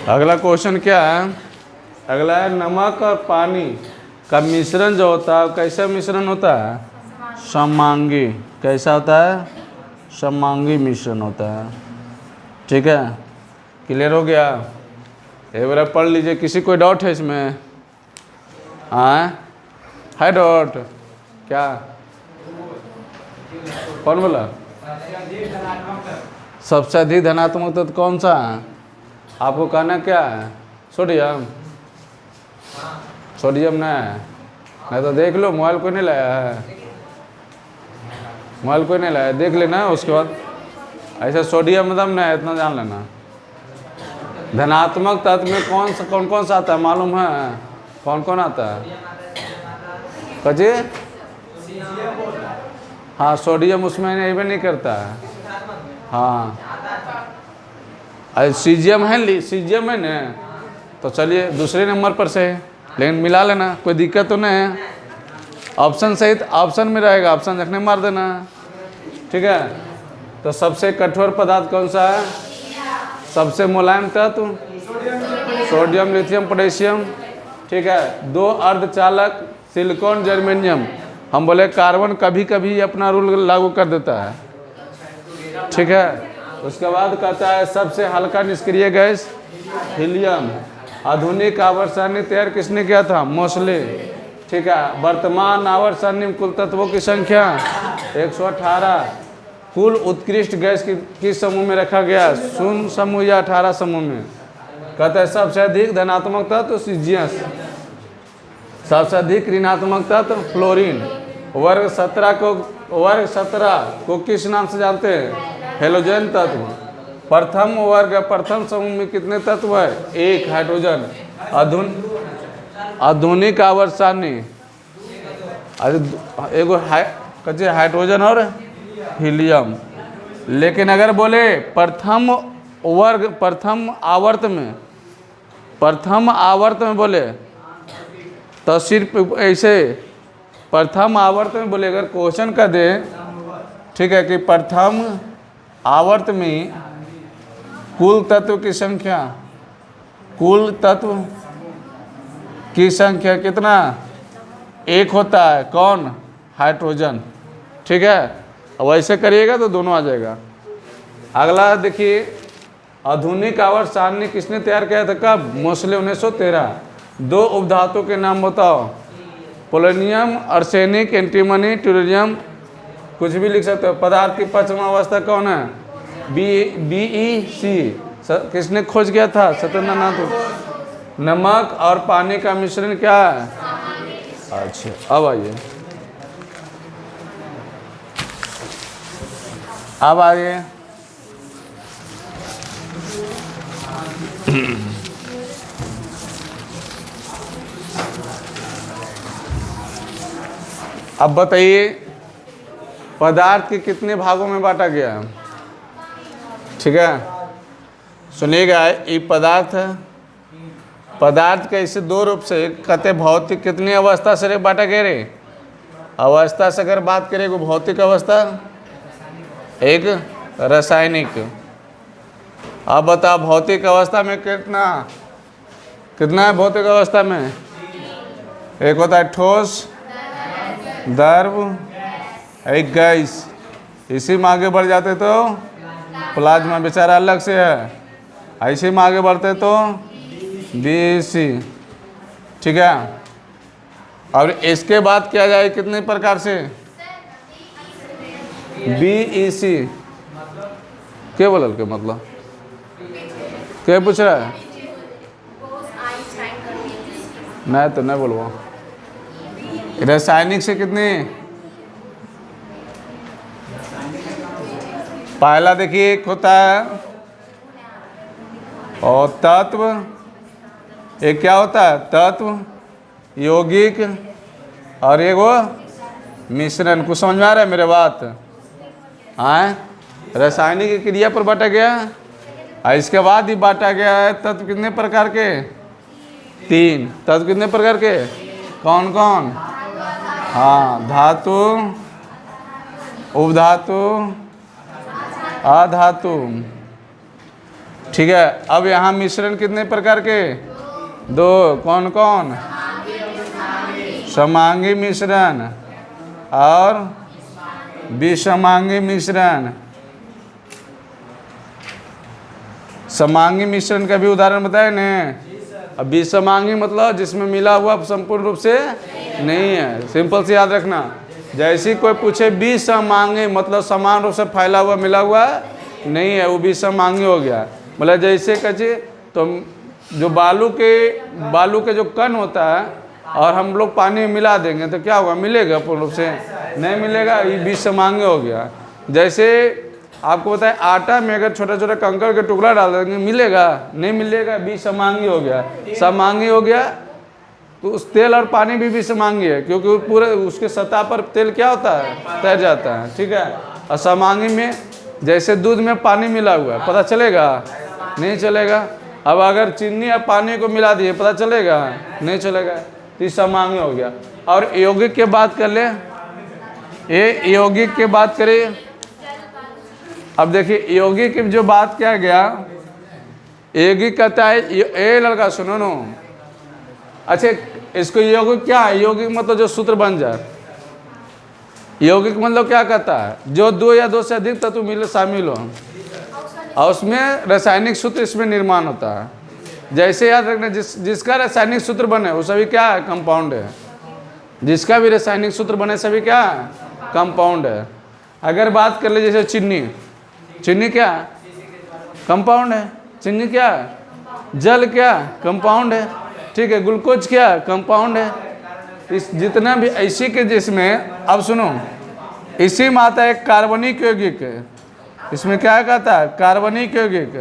अगला क्वेश्चन क्या है? अगला है नमक और पानी का मिश्रण जो होता है कैसा मिश्रण होता है? समांगी। कैसा होता है? समांगी मिश्रण होता है। ठीक है, क्लियर हो गया? एक बार पढ़ लीजिए। किसी कोई डाउट है इसमें? हाँ है डाउट? क्या? कौन बोला? सबसे अधिक धनात्मक तत्व कौन सा है? आपको कहना क्या है? सोडियम। सोडियम नहीं तो देख लो। मोबाइल कोई नहीं लाया है? मोबाइल कोई नहीं लाया, देख लेना। उसके बाद ऐसा सोडियम मतलब नहीं, इतना जान लेना। धनात्मक तत्व में कौन कौन सा आता है मालूम है? कौन कौन आता है? कजी? हाँ, सोडियम उसमें नहीं करता है। हाँ, सीजियम है, सीजियम है ना। तो चलिए दूसरे नंबर पर से, लेकिन मिला लेना, कोई दिक्कत तो नहीं है। ऑप्शन सहित ऑप्शन में रहेगा, ऑप्शन रखने मार देना। ठीक है, तो सबसे कठोर पदार्थ कौन सा है? सबसे मुलायम तत्व सोडियम, लिथियम, पोटेशियम। ठीक है, दो अर्धचालक सिलिकॉन, जर्मेनियम। हम बोले कार्बन कभी कभी अपना रूल लागू कर देता है। ठीक है, उसके बाद कहता है सबसे हल्का निष्क्रिय गैस हीलियम। आधुनिक आवर्त सारणी तैयार किसने किया था? मोसले। ठीक है, वर्तमान आवर्त सारणी में कुल तत्वों की संख्या 118। कुल उत्कृष्ट गैस किस समूह में रखा गया? शून्य समूह या 18 समूह में? कहता है सबसे अधिक धनात्मक तत्व सीजियस, सबसे अधिक ऋणात्मक तत्व फ्लोरीन। वर्ग 17 को किस नाम से जानते हैं? हेलोजन तत्व। प्रथम समूह में कितने तत्व है? एक हाइड्रोजन। आधुनिक आवर्त सारणी एगो हाइड्रोजन और हीलियम। लेकिन अगर बोले प्रथम आवर्त में बोले तो सिर्फ ऐसे प्रथम आवर्त में बोले। अगर क्वेश्चन का दे, ठीक है, कि प्रथम आवर्त में कुल तत्व की संख्या, कुल तत्व की संख्या कितना? एक होता है। कौन? हाइड्रोजन। ठीक है, अब ऐसे करिएगा तो दोनों आ जाएगा। अगला देखिए, आधुनिक आवर्त सारणी किसने तैयार किया था? कब? मोसले, 1913। दो उपधातु के नाम बताओ। Polonium, arsenic, antimony, tellurium. कुछ भी लिख सकते हो। पदार्थ की पांचवा अवस्था कौन है? BeC। किसने खोज किया था? सत्येंद्रनाथ। नमक और पानी का मिश्रण क्या है? अच्छा, अब आइए, अब आइए। अब बताइए पदार्थ के कितने भागों में बांटा गया? ठीक है, सुनिएगा। ये पदार्थ है। पदार्थ के इसे दो रूप से कहते भौतिक। कितनी अवस्था से बांटा गया रे? अवस्था से अगर बात करें, वो भौतिक अवस्था, एक रासायनिक। अब बताओ भौतिक अवस्था में कितना है? भौतिक अवस्था में एक होता है ठोस, द्रव, एक गैस। इसी में आगे बढ़ जाते तो प्लाज्मा बेचारा अलग से है। ऐसे में आगे बढ़ते तो BeC। ठीक है, और इसके बाद किया जाए कितने प्रकार से? BeC। क्या बोलल के मतलब? क्या पूछ रहा है? नहीं तो नहीं बोलवा। रासायनिक से कितने? पहला देखिए, एक होता है और तत्व। एक क्या होता है? तत्व, यौगिक और एक वो मिश्रण। कुछ समझ में आ रहा है मेरे बात? हाँ, रासायनिक की क्रिया पर बांटा गया। और इसके बाद ही बांटा गया है तत्व कितने प्रकार के? 3 तत्व। कितने प्रकार के? कौन कौन? हाँ, धातु, उपधातु, अधातु। ठीक है। अब यहाँ मिश्रण कितने प्रकार के? 2। कौन कौन? समांगी मिश्रण और विसमांगी मिश्रण। समांगी मिश्रण का भी उदाहरण बताए न। अब विसमांगी मतलब जिसमें मिला हुआ संपूर्ण रूप से नहीं है। सिंपल से याद रखना, जैसे कोई पूछे विसमांगी मतलब समान रूप से फैला हुआ मिला हुआ नहीं है, वो विसमांगी हो गया। मतलब जैसे कहे तो जो बालू के जो कण होता है और हम लोग पानी में मिला देंगे तो क्या होगा? मिलेगा? पूर्ण रूप से नहीं मिलेगा, ये विसमांगी हो गया। जैसे आपको बताए आटा में अगर छोटा छोटा कंकड़ के टुकड़ा डाल देंगे, मिलेगा? नहीं मिलेगा, विसमांगी हो गया। समांगी हो गया तो उस तेल और पानी भी विसमांगी है, क्योंकि पूरे उसके सतह पर तेल क्या होता है? तैर जाता है। ठीक है। और समांगी में जैसे दूध में पानी मिला हुआ है, पता चलेगा? नहीं चलेगा। अब अगर चीनी या पानी को मिला दिए, पता चलेगा? नहीं चलेगा। तो समांगी हो गया। और यौगिक की बात कर ले, ये यौगिक की बात करें। अब देखिए यौगिक की जो बात किया गया, यौगिक कहता है ए लड़का सुनो नो। अच्छा, इसको यौगिक क्या है? यौगिक मतलब जो सूत्र बन जाए। यौगिक मतलब क्या कहता है? जो 2 या 2 से अधिक तत्व मिले शामिल हो और उसमें रासायनिक सूत्र इसमें निर्माण होता है। जैसे याद रखना, जिसका रासायनिक सूत्र बने वो सभी क्या है? कंपाउंड है। जिसका भी रासायनिक सूत्र बने सभी क्या है? कंपाउंड है। अगर बात कर ले जैसे चीनी क्या? कंपाउंड है। चीनी क्या? जल क्या? कंपाउंड है। ठीक है। ग्लूकोज क्या? कंपाउंड है। इस जितना भी इसी के जिसमें, अब सुनो, इसी में आता है कार्बनिक यौगिक। इसमें क्या कहता है? कार्बनिक यौगिक।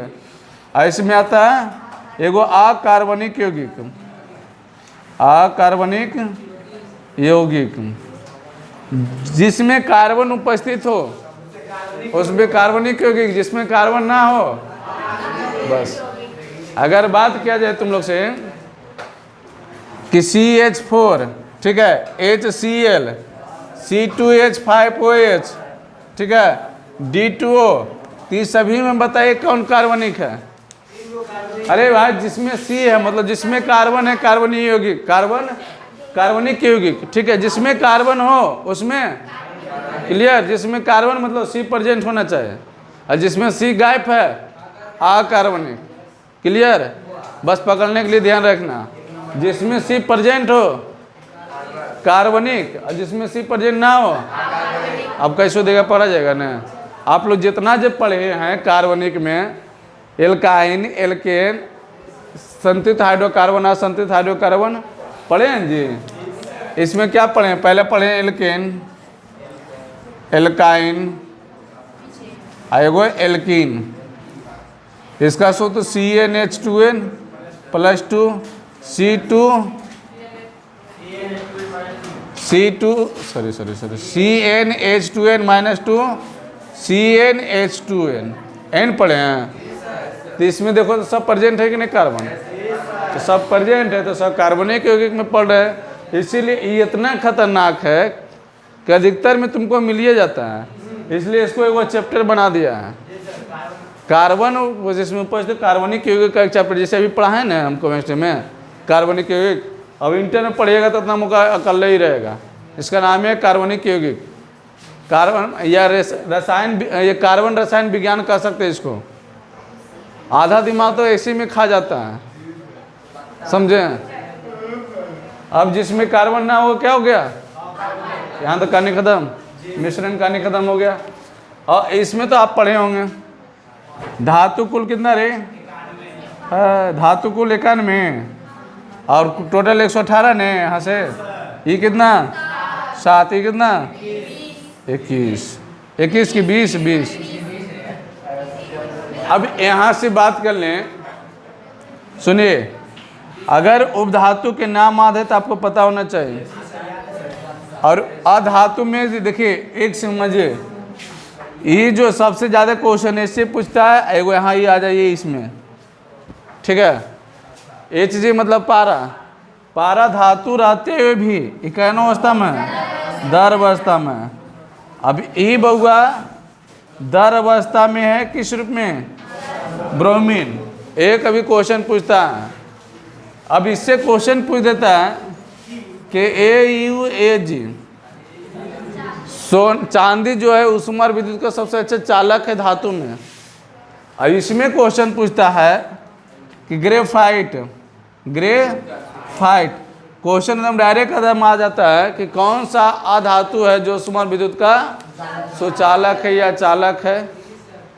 और इसमें आता है एगो अकार्बनिक यौगिक। अकार्बनिक यौगिक जिसमें कार्बन उपस्थित हो उसमें कार्बनिक यौगिक, जिसमें कार्बन ना हो बस। अगर बात किया जाए तुम लोग से कि CH4, ठीक है, HCl, C2H5OH, ठीक है, D2O, तो ये सभी में बताइए कौन कार्बनिक है? अरे भाई जिसमें C है मतलब जिसमें कार्बन है, कार्बनिक यौगिक। कार्बनिक यौगिक, ठीक है। जिसमें कार्बन हो उसमें, क्लियर? जिसमें कार्बन मतलब C प्रेजेंट होना चाहिए, और जिसमें C गायब है अकार्बनिक। क्लियर? बस पकड़ने के लिए ध्यान रखना, जिसमें C प्रेजेंट हो कार्बनिक और जिसमें C प्रेजेंट ना हो। अब कैसे देगा? पढ़ा जाएगा ना। आप लोग जितना जब पढ़े हैं कार्बनिक में एल्काइन, एल्केन, संतृप्त हाइड्रोकार्बन, असंतृप्त हाइड्रोकार्बन पढ़े हैं जी। इसमें क्या पढ़े? पहले पढ़े एल्केन, एल्काइन, एगो एल्कीन। इसका सूत्र CnH2n + 2 CnH2n - 2 CnH2n n पढ़े हैं। तो इसमें देखो तो सब प्रेजेंट है कि नहीं? कार्बन तो सब प्रेजेंट है, तो सब कार्बनिक यौगिक में पढ़ रहे हैं। इसीलिए ये इतना खतरनाक है कि अधिकतर में तुमको मिल ही जाता है, इसलिए इसको एक चैप्टर बना दिया है। कार्बन जिसमें उपस्थित कार्बनिक यौगिक का एक चैप्टर, जैसे अभी पढ़ा है ना हम केमिस्ट्री में कार्बनिक यौगिक। अब इंटर में पढ़िएगा तो इतना मौका अकल ही रहेगा। इसका नाम है कार्बनिक यौगिक। कार्बन या रसायन, ये कार्बन रसायन विज्ञान कह सकते हैं इसको। आधा दिमाग तो ऐसे में खा जाता है, समझे? अब जिसमें कार्बन ना हो क्या हो गया? यहाँ तो कहानी खत्म, मिश्रण कहानी खत्म हो गया। और इसमें तो आप पढ़े होंगे धातु कुल कितना रे? धातु कुल 91 और टोटल 118 ने। यहाँ से ये कितना? 7, ये कितना? 21 की 20। अब यहाँ से बात कर लें, सुनिए, अगर उपधातु के नाम आधे तो आपको पता होना चाहिए। और अधातु में देखिए एक समझिए, ये जो सबसे ज़्यादा क्वेश्चन इससे पूछता है, एगो यहाँ ये आ जाइए इसमें, ठीक है। Hg मतलब पारा धातु रहते हुए भी इकायन अवस्था में, दर अवस्था में। अब ई बउआ दर अवस्था में है किस रूप में? ब्रोमीन। एक अभी क्वेश्चन पूछता है, अब इससे क्वेश्चन पूछ देता है कि AuAg चांदी जो है ऊष्मा और विद्युत का सबसे अच्छा चालक है धातु में। अब इसमें क्वेश्चन पूछता है कि ग्रेफाइट क्वेश्चन एकदम डायरेक्ट कदम आ जाता है कि कौन सा अधातु है जो ऊष्मा और विद्युत का सुचालक है या चालक है,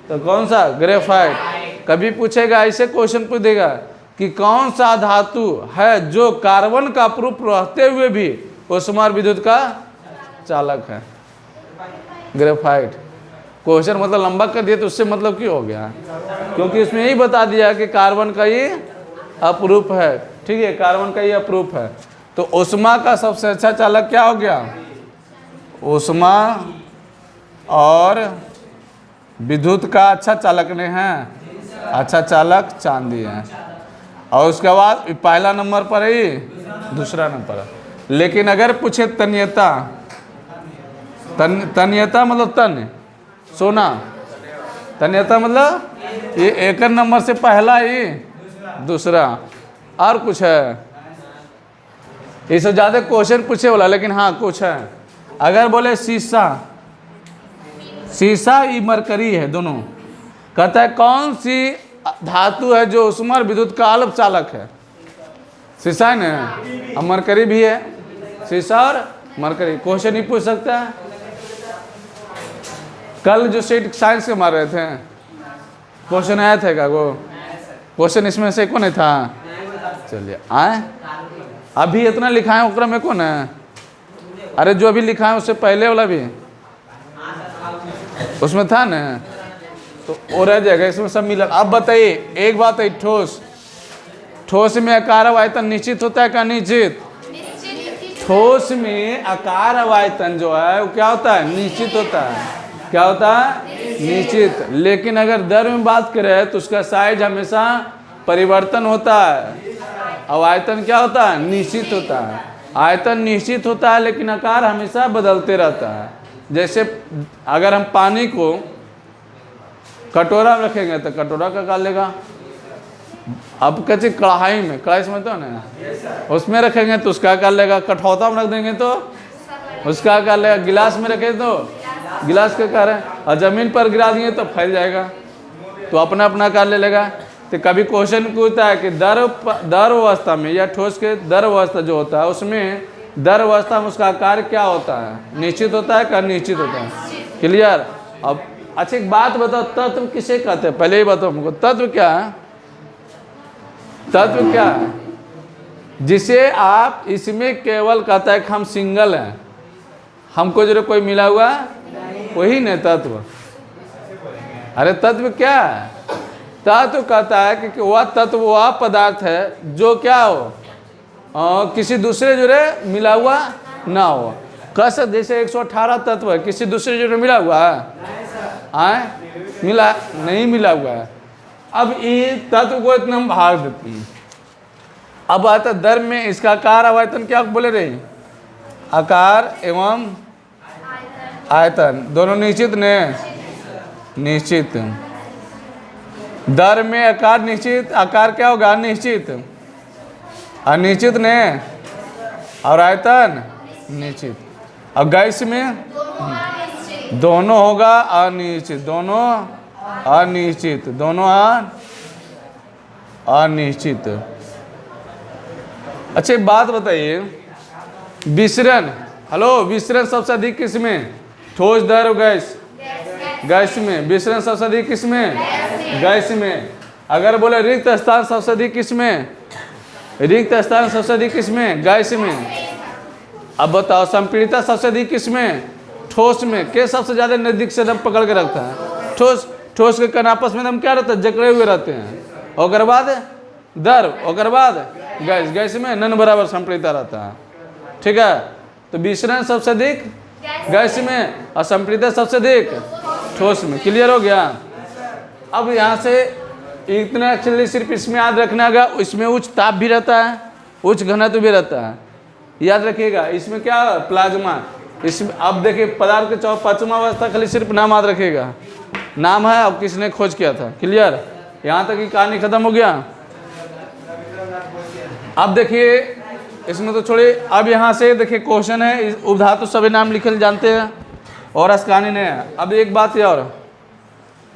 तो कौन सा ग्रेफाइट। कभी पूछेगा ऐसे क्वेश्चन पूछ देगा कि कौन सा धातु है जो कार्बन का प्रूफ रहते हुए भी ऊष्मा और विद्युत का चालक है, ग्रेफाइट। क्वेश्चन मतलब लंबा कर दिया तो उससे मतलब क्यों हो गया, क्योंकि इसमें यही बता दिया कि कार्बन का ये अप्रूफ है, ठीक है, कार्बन का ये अप्रूफ है। तो ऊष्मा का सबसे अच्छा चालक क्या हो गया, ऊष्मा और विद्युत का अच्छा चालक नहीं है, अच्छा चालक चांदी है। और उसके बाद पहला नंबर पर ही दूसरा नंबर है। लेकिन अगर पूछे तन्यता, तन्यता मतलब तन सोना, तन्यता मतलब ये एक नंबर से पहला ही दूसरा। और कुछ है, इससे ज़्यादा क्वेश्चन पूछे वाला, लेकिन हाँ कुछ है। अगर बोले शीशा, शीशा ई मरकरी है दोनों, कहता है कौन सी धातु है जो ऊष्मा और विद्युत का अल्प चालक है, शीशा है ना, और मरकरी भी है, शीशा और मरकरी। क्वेश्चन ही पूछ सकता है। कल जो स्टेट साइंस के मार रहे थे क्वेश्चन आया था क्या, वो क्वेश्चन इसमें से कौन था, चलिए आए अभी इतना लिखा है उक्र में कौन है, अरे जो अभी लिखा है उससे पहले वाला भी उसमें था ना, तो वो रह जाएगा, इसमें सब मिला। अब बताइए एक बात है, ठोस में आकार आयतन निश्चित होता है क्या, निश्चित। ठोस में आकार आयतन जो है वो क्या होता है, निश्चित होता है। क्या होता है, निश्चित। लेकिन अगर दर में बात करें तो उसका साइज हमेशा परिवर्तन होता है, और आयतन क्या होता है, निश्चित होता है। आयतन निश्चित होता है लेकिन आकार हमेशा बदलते रहता है। जैसे अगर हम पानी को कटोरा में रखेंगे तो कटोरा का आकार लेगा। अब कहते कढ़ाई में, कढ़ाई समझते हो ना, उसमें रखेंगे तो उसका आकार लेगा। कठौता में रख देंगे तो उसका आकार लेगा। गिलास में रखें तो गिलास का आकार है, और ज़मीन पर गिरा दिए तो फैल जाएगा, तो अपना अपना आकार ले लेगा। तो कभी क्वेश्चन पूछता है कि दर अवस्था में या ठोस के दर अवस्था जो होता है उसमें दर अवस्था में उसका आकार क्या होता है, निश्चित होता है क्या निश्चित होता है। क्लियर। अब अच्छा एक बात बताओ, तत्व किसे कहते हैं, पहले ही बताओ हमको, तत्व क्या है, तत्व क्या है जिसे आप इसमें केवल कहता है कि हम सिंगल हैं, हमको जो कोई मिला हुआ वही नहीं तत्व। अरे तत्व क्या है, तत्व कहता है कि वह तत्व वह पदार्थ है जो क्या हो, किसी दूसरे जुड़े मिला हुआ ना हो। कस जैसे 118 तत्व है, किसी दूसरे जुड़े मिला हुआ है, मिला नहीं मिला हुआ है। अब ये तत्व को इतना हम भाग देते हैं। अब आता दर में इसका आकार आयतन क्या बोले रही, आकार एवं आयतन दोनों निश्चित ने, निश्चित। दर में आकार निश्चित, आकार क्या होगा निश्चित, अनिश्चित ने, और आयतन निश्चित। अब गैस में दोनों होगा अनिश्चित, दोनों अनिश्चित, दोनों अनिश्चित। अच्छा एक बात बताइए, विसरण, हेलो, विसरण सबसे अधिक किसमें, ठोस दर गैस, गैस में। विसरण सबसे अधिक किसमें, गैस में। अगर बोले रिक्त स्थान सबसे अधिक किसमें, रिक्त स्थान सबसे अधिक किसमें, गैस में। अब बताओ संपीड़िता सबसे अधिक किसमें, ठोस में। के सबसे ज्यादा नजदीक से दम पकड़ के रखता है, ठोस। ठोस के कण आपस में दम क्या रहता है, जकड़े हुए रहते हैं। और बाद दर, और बाद गैस, गैस में नन बराबर संपीड़िता रहता है, ठीक है। तो विसरण सबसे अधिक गैस में और संपीड़िता सबसे अधिक ठोस में। क्लियर हो गया। अब यहाँ से इतना एक्चुअली सिर्फ इसमें याद रखना होगा, इसमें उच्च ताप भी रहता है, उच्च घनत्व भी रहता है, याद रखिएगा। इसमें क्या प्लाज्मा, इसमें अब देखिए पदार्थ के 5वां अवस्था खाली सिर्फ नाम याद रखिएगा, नाम है अब किसने खोज किया था। क्लियर। यहाँ तक की कहानी खत्म हो गया। अब देखिए इसमें तो छोड़िए, अब यहाँ से देखिए क्वेश्चन है, उपधातु सभी नाम लिखे जानते हैं और आज कहानी नहीं है। अब एक बात और,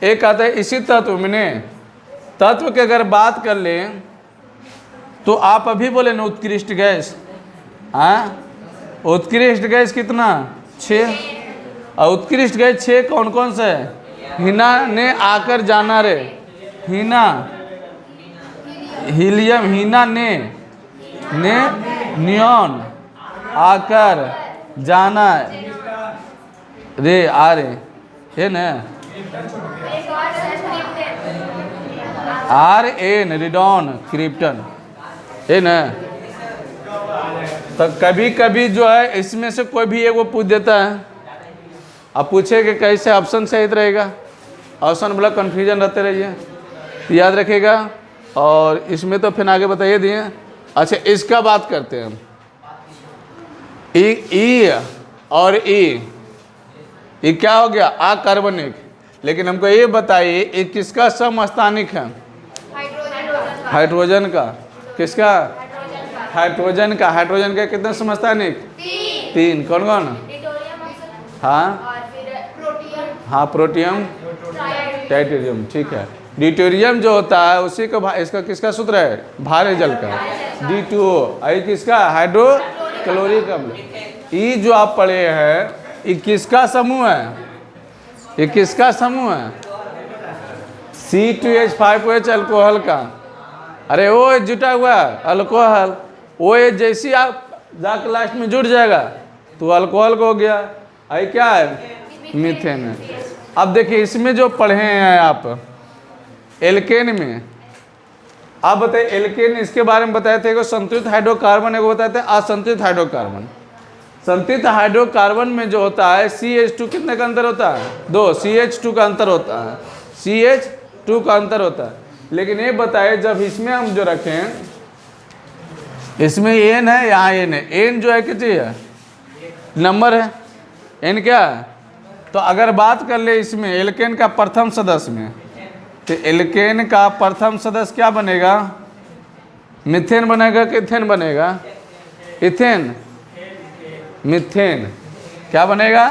एक आता है इसी तत्व में, तत्व की अगर बात कर लें तो आप अभी बोले ना उत्कृष्ट गैस, हाँ उत्कृष्ट गैस कितना 6, और उत्कृष्ट गैस 6 कौन कौन से है? हिना ने आकर जाना रे, हिना हीलियम, हिना ने नियॉन आकर जाना रे, आ रे है ना, RN रिडॉन क्रिप्टन है ना। तो कभी कभी जो है इसमें से कोई भी एक वो पूछ देता है, अब पूछे कि कैसे ऑप्शन सही रहेगा, ऑप्शन बड़ा कन्फ्यूजन रहते रहिए, याद रखिएगा। और इसमें तो फिर आगे बताइए दिए। अच्छा इसका बात करते हैं, ई और ई क्या हो गया? अकार्बनिक। लेकिन हमको ये बताइए ये किसका समस्थानिक है? हाइड्रोजन का। किसका? हाइड्रोजन का। हाइड्रोजन का कितने समस्थानिक? 3। कौन कौन? हाँ हाँ, प्रोटियम टाइटेरियम, ठीक है। ड्यूटेरियम जो होता है उसी का इसका किसका सूत्र है? भारे जल का, D2O। आई किसका? हाइड्रोक्लोरिक अम्ल। ई जो आप पढ़े हैं ये किसका समूह है? ये किसका समूह है? C2H5OH अल्कोहल का। अरे वो जुटा हुआ अल्कोहल, वो जैसी आप जाकर लास्ट में जुड़ जाएगा तो अल्कोहल को हो गया। आई क्या है? मीथेन है। अब देखिए इसमें जो पढ़े हैं आप एल्केन में, आप बताइए एल्केन इसके बारे में बताए थे कि संतुलित हाइड्रोकार्बन है, वो बताए थे असंतुलित हाइड्रोकार्बन। संतुलित हाइड्रोकार्बन में जो होता है CH2 कितने का अंतर होता है? 2। CH2 का अंतर होता है, CH2 का अंतर होता है। लेकिन ये बताए जब इसमें हम जो रखें, इसमें N है, यहाँ N है, N जो है कितनी है? नंबर है, N क्या है? तो अगर बात कर ले इसमें एल्केन का प्रथम सदस्य में, तो एल्केन का प्रथम सदस्य क्या बनेगा? मीथेन बनेगा कि इथेन बनेगा? Ethane, methane. क्या बनेगा?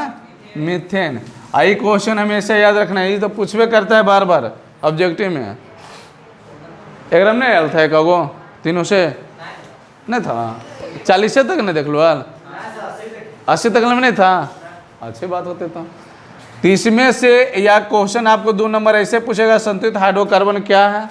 मीथेन। आई क्वेश्चन हमेशा याद रखना है, ये तो पूछवे करता है बार बार ऑब्जेक्टिव में। एकदम नहीं आयल था कगो तीनों से नहीं था, 40 से तक नहीं देख लो हाल, 80 तक में नहीं था। अच्छी बात होती तो 30 में से या क्वेश्चन आपको 2 नंबर ऐसे पूछेगा, संतुलित हाइड्रोकार्बन क्या है,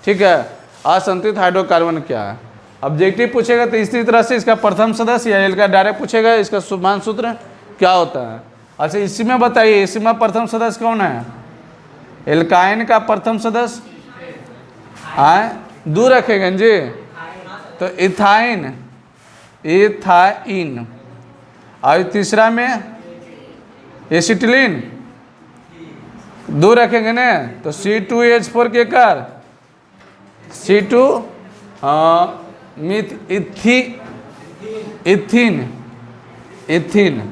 ठीक है, असंतुलित हाइड्रोकार्बन क्या है। ऑब्जेक्टिव पूछेगा तो इसी तरह से इसका प्रथम सदस्य या एल का डायरेक्ट पूछेगा इसका शुभांश सूत्र क्या होता है। अच्छा इसी में बताइए, इसी में प्रथम सदस्य कौन है? एल्काइन का प्रथम सदस्य आए 2 रखेंगे जी, तो इथाइन, इथाइन। और तीसरा में एसिटिलीन 2 रखेंगे ना, तो C2H4 के कर C2 इथीन, इथीन।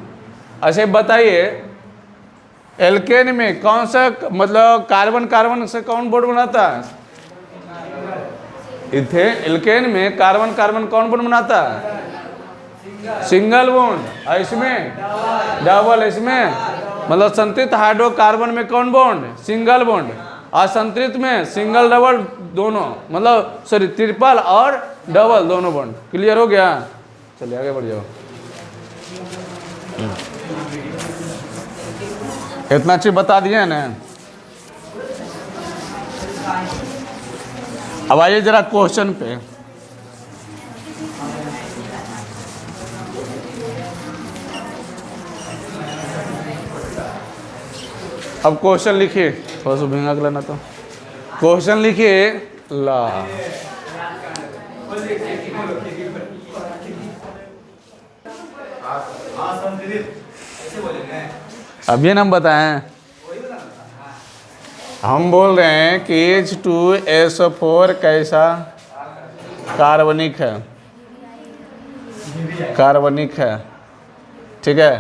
अच्छा बताइए एल्केन में कौन सा मतलब कार्बन कार्बन से कौन बॉन्ड बनाता है? इथेन। एल्केन में कार्बन कार्बन कौन बॉन्ड बनाता है? Single bond. और इसमें डबल। इसमें मतलब संतुलित हाइड्रोकार्बन में कौन बॉन्ड? Single bond. असंतुलित में सिंगल डबल दोनों, मतलब सॉरी ट्रिपल और डबल दोनों बॉन्ड। क्लियर हो गया? चलिए आगे बढ़ जाओ। इतना चीज बता दिए ना। अब आइए जरा क्वेश्चन पे। अब क्वेश्चन लिखिए, थोड़ा सा भिंगा कर लेना। तो क्वेश्चन लिखिए ला। अभी हम बताएं, हम बोल रहे हैं कि H2SO4 कैसा कार्बनिक है, कार्बनिक है, ठीक है।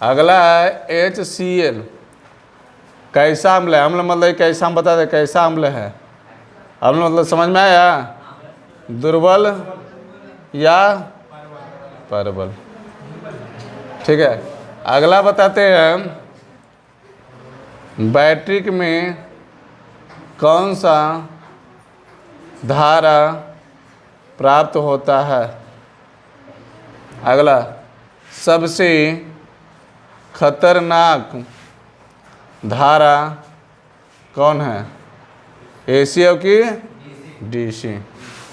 अगला है HCl कैसा अम्ल है। अम्ल मतलब कैसा, हम बता दें कैसा अम्ल है। अब मतलब समझ में आया, दुर्बल या प्रबल। ठीक है, अगला बताते हैं, बैटरी में कौन सा धारा प्राप्त होता है। अगला, सबसे खतरनाक धारा कौन है, एसी हो कि डीसी।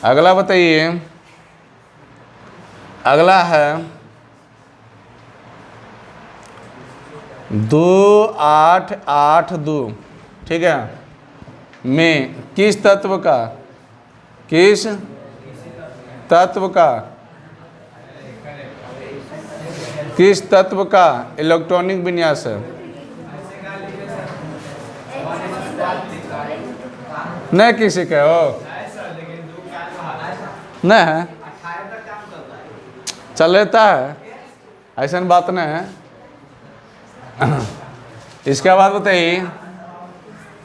अगला बताइए, अगला है 2882, ठीक है, में किस तत्व का इलेक्ट्रॉनिक विन्यास है। नहीं किसी के हो, नहीं है, चल लेता है, ऐसा बात नहीं है। इसके बाद बताइए,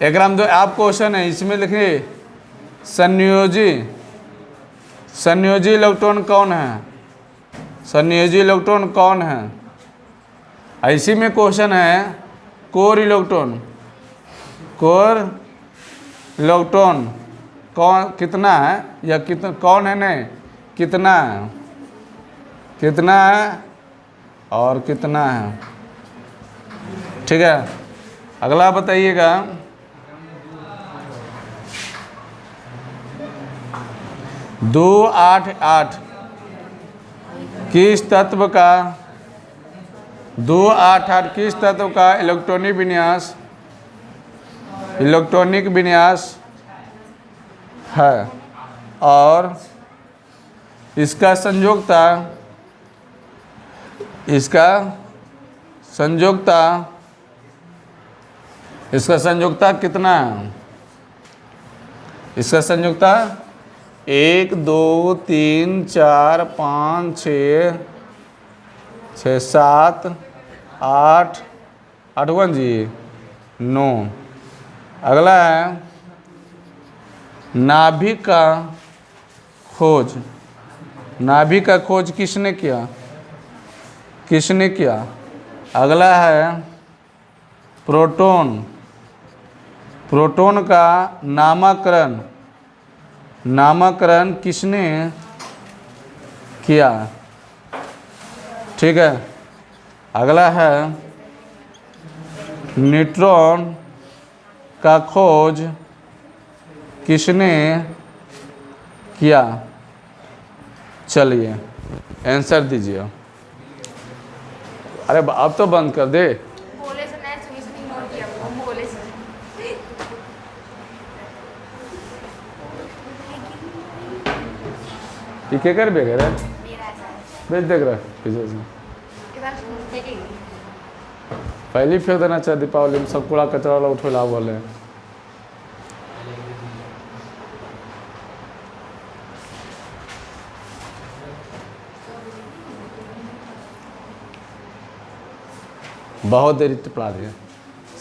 एक राम जो आप क्वेश्चन है इसमें लिखिए, संयोजी इलेक्ट्रॉन कौन है, संयोजी इलेक्ट्रॉन कौन है। इसी में क्वेश्चन है, कोर इलेक्ट्रॉन कौन कितना है, या कितना कौन है, नहीं कितना है और कितना है। ठीक है, अगला बताइएगा, दो आठ आठ किस तत्व का इलेक्ट्रॉनिक विन्यास है, और इसका संयोजकता कितना है। इसका संयोजकता 1 2 3 4 5 6 7 8 8 जी 9। अगला है, नाभिक का खोज किसने किया। अगला है, प्रोटॉन का नामकरण किसने किया। ठीक है, अगला है, न्यूट्रॉन का खोज किसने किया। चलिए आंसर दीजिए। अरे अब तो बंद कर दे। बोले से नहीं सुनी इग्नोर किया, बोले से ठीक है, कर बेगर है, मेरा ऐसा है भेज देख रहा पीछे से। इधर देखेंगे। पहले फेंक देना चाहिए, दीपावली में सब कूड़ा कचरा वाला उठोला बोले। बहुत देरी पढ़ा दिया।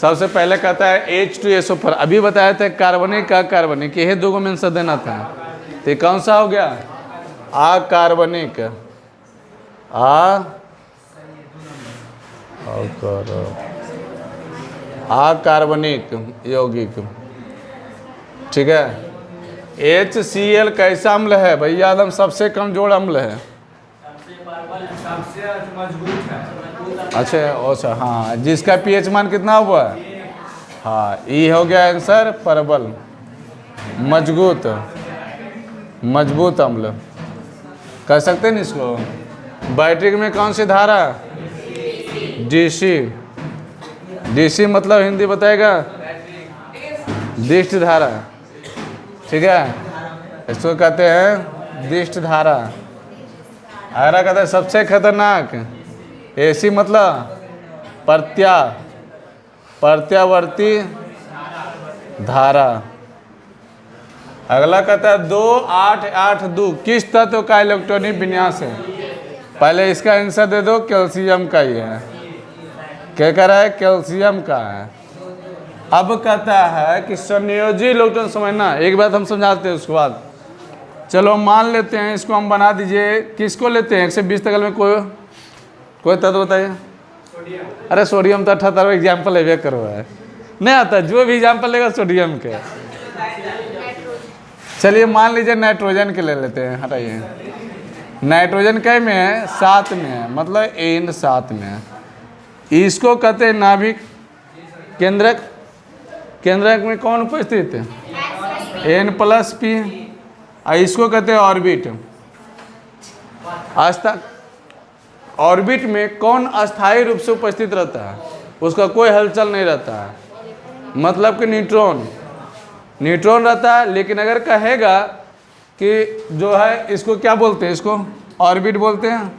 सबसे पहले कहता है H2SO4, अभी बताया था कार्बनिक, यही दो में आंसर देना था। तो ये कौन सा हो गया, अकार्बनिक यौगिक। ठीक है, HCl कैसा अम्ल है भैया, एकदम सबसे कमजोर अम्ल है। अच्छा हाँ, जिसका pH मान कितना हुआ है, हाँ ये हो गया आंसर, प्रबल मजबूत अम्ल कह सकते हैं इसको। बैटरी में कौन सी धारा, डीसी मतलब हिंदी बताएगा, दिष्ट धारा। ठीक है, इसको कहते हैं दिष्ट धारा। अगला कहते हैं सबसे खतरनाक, एसी मतलब प्रत्यावर्ती धारा। अगला कहता है 2882 किस तत्व का इलेक्ट्रॉनिक विन्यास है। पहले इसका आंसर दे दो, कैल्शियम का ही है। क्या कह रहा है, कैल्शियम का है। अब कहता है कि संयोजी इलेक्ट्रॉन समझना, एक बात हम समझाते हैं उसके बाद। चलो मान लेते हैं इसको, हम बना दीजिए, किसको लेते हैं 120 तक में कोई तत्व बताइए। अरे सोडियम तो 78 एग्जाम्पल लेवे करो है, नहीं आता, जो भी एग्जाम्पल लेगा सोडियम के। चलिए मान लीजिए नाइट्रोजन के ले लेते हैं, हटाइए। नाइट्रोजन कै में है? 7 में है, मतलब N 7 में है। इसको कहते हैं नाभिक केंद्रक। केंद्रक में कौन उपस्थित है? N+P। और इसको कहते हैं ऑर्बिट। आज तक ऑर्बिट में कौन अस्थायी रूप से उपस्थित रहता है? उसका कोई हलचल नहीं रहता है, मतलब कि न्यूट्रॉन। न्यूट्रॉन रहता है, लेकिन अगर कहेगा कि जो है इसको क्या बोलते हैं, इसको ऑर्बिट बोलते हैं,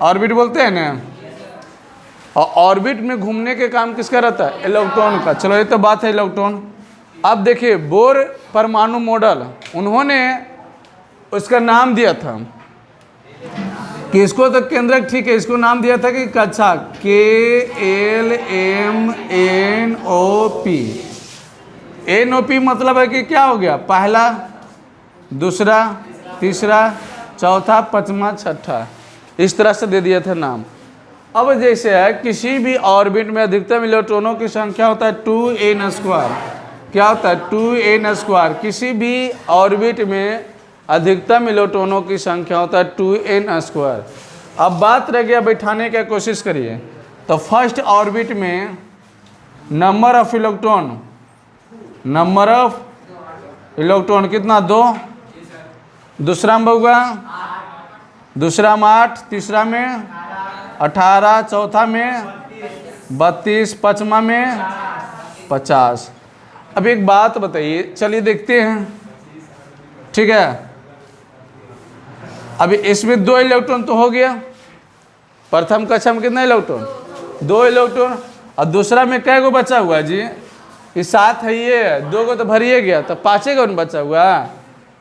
ऑर्बिट बोलते हैं ना। और ऑर्बिट में घूमने के काम किसका रहता है? इलेक्ट्रॉन का। चलो ये तो बात है इलेक्ट्रॉन। अब देखिए बोर परमाणु मॉडल, उन्होंने उसका नाम दिया था कि इसको तो केंद्रक, ठीक है, इसको नाम दिया था कि कक्षा KLMNOP। NOP मतलब है कि क्या हो गया? पहला, दूसरा, तीसरा, चौथा, पांचवा, छठा, इस तरह से दे दिया था नाम। अब जैसे है किसी भी ऑर्बिट में अधिकतम इलेक्ट्रॉनों की संख्या होता है 2n²। क्या होता है? 2n²। किसी भी ऑर्बिट में अधिकतम इलेक्ट्रॉनों की संख्या होता है 2n²। अब बात रह गया बैठाने की, कोशिश करिए। तो फर्स्ट ऑर्बिट में number of electron, number of electron कितना? 2। दूसरा में होगा, दूसरा में 8, तीसरा में 18, चौथा में 32, पाँचवा में 50। अब एक बात बताइए, चलिए देखते हैं, ठीक है। अभी इसमें 2 इलेक्ट्रॉन तो हो गया। प्रथम कक्षा में कितना इलेक्ट्रॉन? 2 इलेक्ट्रॉन। और दूसरा में कै गो बचा हुआ जी? ये 7 है, ये 2 को तो भरिए गया, तो 5 गो बचा हुआ।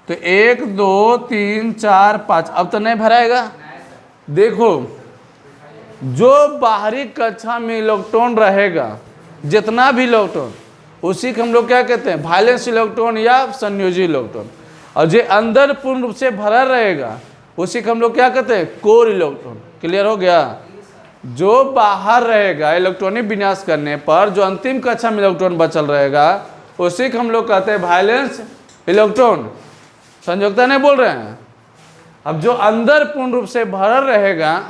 तो 1 2 3 4 5, अब तो नहीं भराएगा। देखो जो बाहरी कक्षा में इलेक्ट्रॉन रहेगा, जितना भी इलेक्ट्रॉन, उसी को हम लोग क्या कहते हैं? वैलेंस इलेक्ट्रॉन या संयोजी इलेक्ट्रॉन। और जो अंदर पूर्ण रूप से भरा रहेगा, उसी को हम लोग क्या कहते हैं? Core electron. क्लियर हो गया? जो बाहर रहेगा इलेक्ट्रॉनिक विन्यास करने पर, जो अंतिम कक्षा में इलेक्ट्रॉन बचल रहेगा, उसी को हम लोग कहते हैं वैलेंस इलेक्ट्रॉन। संयोजकता नहीं बोल रहे हैं। अब जो अंदर पूर्ण रूप से भरा रहेगा,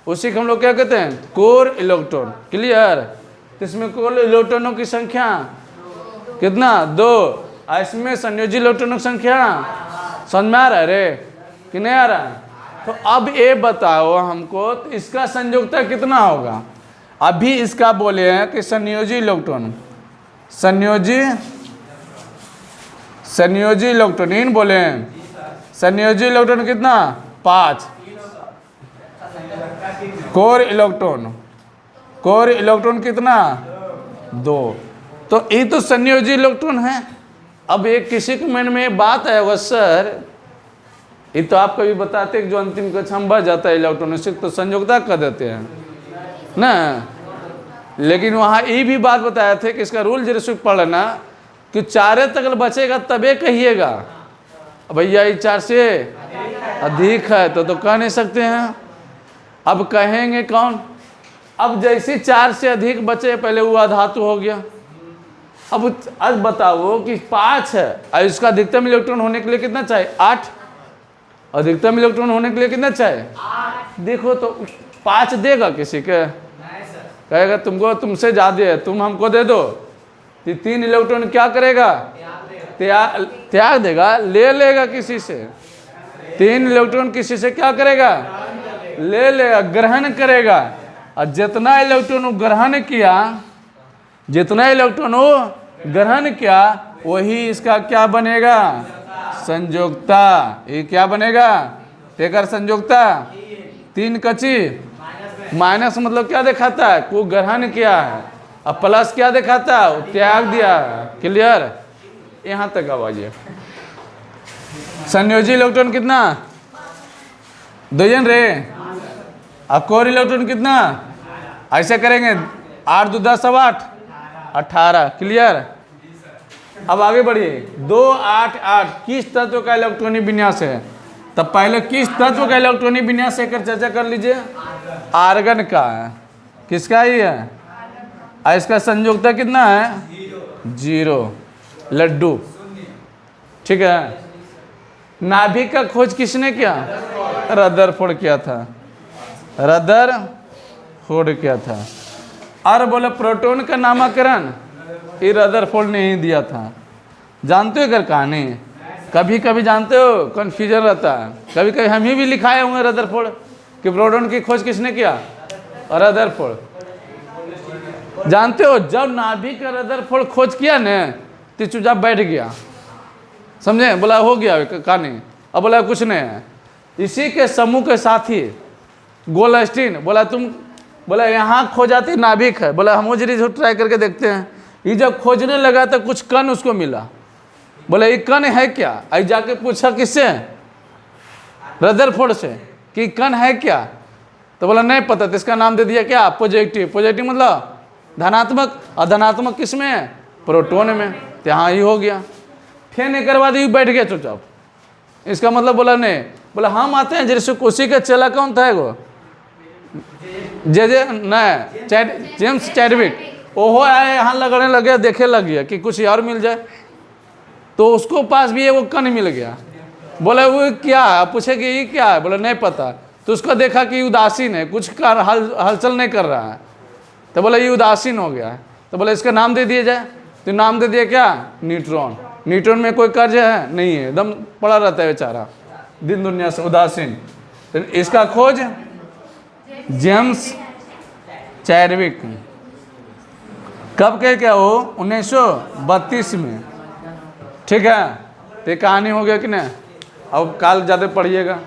उसी को हम लोग क्या कहते हैं? Core electron. क्लियर? तो इसमें कोर इलेक्ट्रॉनों की संख्या कितना? 2। इसमें संयोजी इलेक्ट्रॉनों की संख्या समझ में आ रहा है रे कि नहीं आ रहा है? तो अब ये बताओ हमको, तो इसका संयोजकता कितना होगा? अभी इसका बोले हैं कि संयोजी इलेक्ट्रॉन, संयोजी इलेक्ट्रॉन, इन बोले हैं संयोजी इलेक्ट्रॉन कितना? 5। कोर इलेक्ट्रॉन कितना? 2। तो ये तो संयोजी इलेक्ट्रॉन है। अब एक किसी के मन में बात आया होगा, सर ये तो आप कभी बताते कि जो अंतिम कक्षा में बच जाता है इलेक्ट्रॉन, उसे तो संयोजकता कर देते हैं ना। लेकिन वहाँ ये भी बात बताया थे कि इसका रूल जरूर पढ़ लेना कि 4 तक बचेगा तबे कहिएगा। भैया ये 4 से अधिक है तो कह नहीं सकते हैं। अब कहेंगे कौन? अब जैसे 4 से अधिक बचे, पहले वो अधातु हो गया। अब आज बताओ कि 5 है और इसका अधिकतम इलेक्ट्रॉन होने के लिए कितना चाहिए? 8। अधिकतम इलेक्ट्रॉन होने के लिए कितना चाहिए? 8। देखो तो 5 देगा किसी के? कहेगा तुमको, तुमसे ज़्यादा है, तुम हमको दे दो। ये 3 इलेक्ट्रॉन क्या करेगा? त्याग देगा, ले लेगा किसी से। 3 इलेक्ट्रॉन किसी से क्या करेगा? ले लेगा, ग्रहण करेगा। और जितना इलेक्ट्रॉन ग्रहण किया, जितना इलेक्ट्रॉन वो ग्रहण किया, वही इसका क्या बनेगा? संयोजकता। ये क्या बनेगा? तेकर संयोजकता 3 कची माइनस मतलब क्या दिखाता है? को ग्रहण किया है। अब प्लस क्या दिखाता है? त्याग दिया है। क्लियर? यहाँ तक आवाज़। संयोजी इलेक्ट्रॉन कितना? 2 जन रे। अब कोर इलेक्ट्रॉन कितना? ऐसे करेंगे 8 2 10 8, 18। क्लियर। अब आगे बढ़िए। 288 किस तत्व का इलेक्ट्रॉनिक विन्यास है? तब पहले किस तत्व का इलेक्ट्रॉनिक विन्यास है कर चर्चा कर लीजिए। आर्गन का है। किसका ही है? और इसका संयोजकता कितना है? 0। लड्डू। ठीक है। नाभिक का खोज किसने किया? रदरफोर्ड किया था। रदरफोर्ड किया था। और बोले प्रोटॉन का नामकरण ये रदरफोर्ड ने ही दिया था। जानते हो अगर कहानी? कभी कभी जानते हो कन्फ्यूजन रहता है। कभी कभी हम ही भी लिखाए हुए रदरफोर्ड कि प्रोटॉन की खोज किसने किया? रदरफोर्ड। जानते हो जब नाभिक का रदरफोर्ड खोज किया ने तो चुपचाप बैठ गया। समझे? बोला हो गया कहानी। अब बोला कुछ नहीं है। इसी के समूह के साथी गोल्डस्टीन बोला तुम, बोला यहाँ खोजाती नाभिक है। बोला हम वो ट्राई करके देखते हैं। ये जब खोजने लगा तो कुछ कण उसको मिला। बोला ये कण है क्या? आई जाके पूछा किससे? रदरफोर्ड से कि कण है क्या? तो बोला नहीं पता। तो इसका नाम दे दिया क्या? पॉजिटिव। पॉजिटिव मतलब धनात्मक। और धनात्मक किस में है? प्रोटॉन में। तो यहाँ ही हो गया। फिर एक बाद ये बैठ गया चुपचाप। इसका मतलब बोला नहीं। बोला हम आते हैं जैसे कोसी का चेला कौन था? वो जेम्स चैडविक। ओहो आए यहाँ लगने लगे, देखे लग गया कि कुछ और मिल जाए। तो उसको पास भी वो कण मिल गया। बोले वो क्या है? पूछे कि ये क्या है? बोले नहीं पता। तो उसको देखा कि उदासीन है, कुछ कर हलचल नहीं कर रहा है। तो बोले ये उदासीन हो गया है। तो बोले इसका नाम दे दिया जाए। तो नाम दे दिया क्या? न्यूट्रॉन। न्यूट्रॉन में कोई कार्य है नहीं है, एकदम पड़ा रहता है बेचारा दिन दुनिया से, उदासीन। तो इसका खोज जेम्स चैडविक। कब के क्या? वो 1932 में। ठीक है। तो कहानी हो गया कि नहीं? अब काल ज़्यादा पढ़िएगा।